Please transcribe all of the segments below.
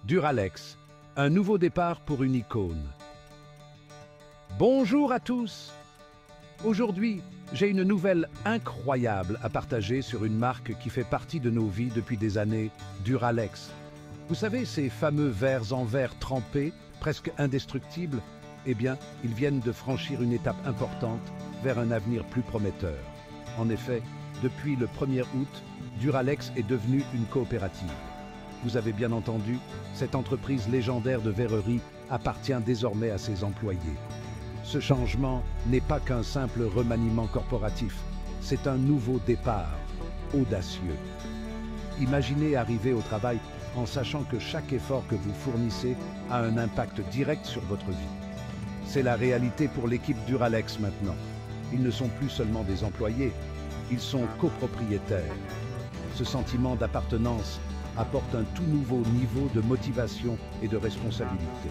Duralex, un nouveau départ pour une icône. Bonjour à tous! Aujourd'hui, j'ai une nouvelle incroyable à partager sur une marque qui fait partie de nos vies depuis des années, Duralex. Vous savez, ces fameux verres en verre trempés, presque indestructibles, eh bien, ils viennent de franchir une étape importante vers un avenir plus prometteur. En effet, depuis le 1er août, Duralex est devenue une coopérative. Vous avez bien entendu, cette entreprise légendaire de verrerie appartient désormais à ses employés. Ce changement n'est pas qu'un simple remaniement corporatif, c'est un nouveau départ, audacieux. Imaginez arriver au travail en sachant que chaque effort que vous fournissez a un impact direct sur votre vie. C'est la réalité pour l'équipe Duralex maintenant. Ils ne sont plus seulement des employés, ils sont copropriétaires. Ce sentiment d'appartenance apporte un tout nouveau niveau de motivation et de responsabilité.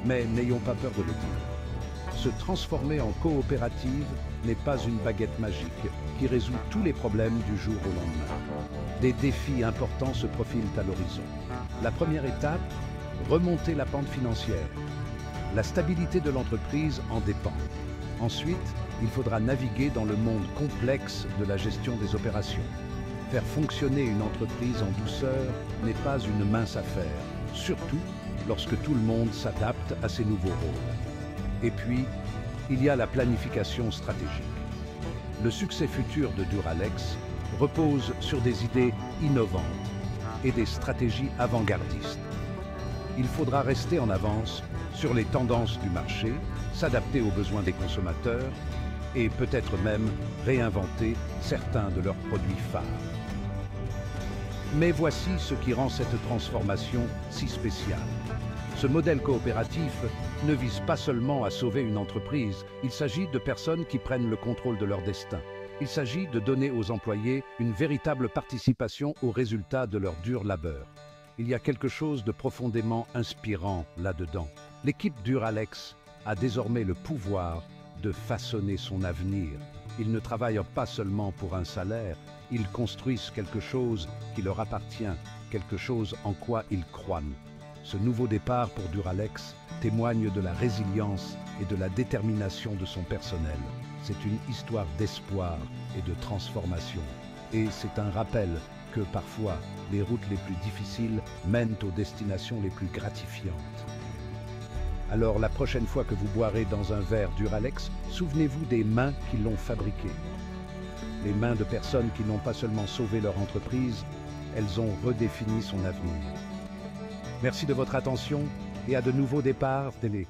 Mais n'ayons pas peur de le dire. Se transformer en coopérative n'est pas une baguette magique qui résout tous les problèmes du jour au lendemain. Des défis importants se profilent à l'horizon. La première étape, remonter la pente financière. La stabilité de l'entreprise en dépend. Ensuite, il faudra naviguer dans le monde complexe de la gestion des opérations. Faire fonctionner une entreprise en douceur n'est pas une mince affaire, surtout lorsque tout le monde s'adapte à ces nouveaux rôles. Et puis, il y a la planification stratégique. Le succès futur de Duralex repose sur des idées innovantes et des stratégies avant-gardistes. Il faudra rester en avance sur les tendances du marché, s'adapter aux besoins des consommateurs et peut-être même réinventer certains de leurs produits phares. Mais voici ce qui rend cette transformation si spéciale. Ce modèle coopératif ne vise pas seulement à sauver une entreprise, il s'agit de personnes qui prennent le contrôle de leur destin. Il s'agit de donner aux employés une véritable participation aux résultats de leur dur labeur. Il y a quelque chose de profondément inspirant là-dedans. L'équipe Duralex a désormais le pouvoir de façonner son avenir. Ils ne travaillent pas seulement pour un salaire, ils construisent quelque chose qui leur appartient, quelque chose en quoi ils croient. Ce nouveau départ pour Duralex témoigne de la résilience et de la détermination de son personnel. C'est une histoire d'espoir et de transformation. Et c'est un rappel que parfois, les routes les plus difficiles mènent aux destinations les plus gratifiantes. Alors la prochaine fois que vous boirez dans un verre Duralex, souvenez-vous des mains qui l'ont fabriqué. Les mains de personnes qui n'ont pas seulement sauvé leur entreprise, elles ont redéfini son avenir. Merci de votre attention et à de nouveaux départs télé.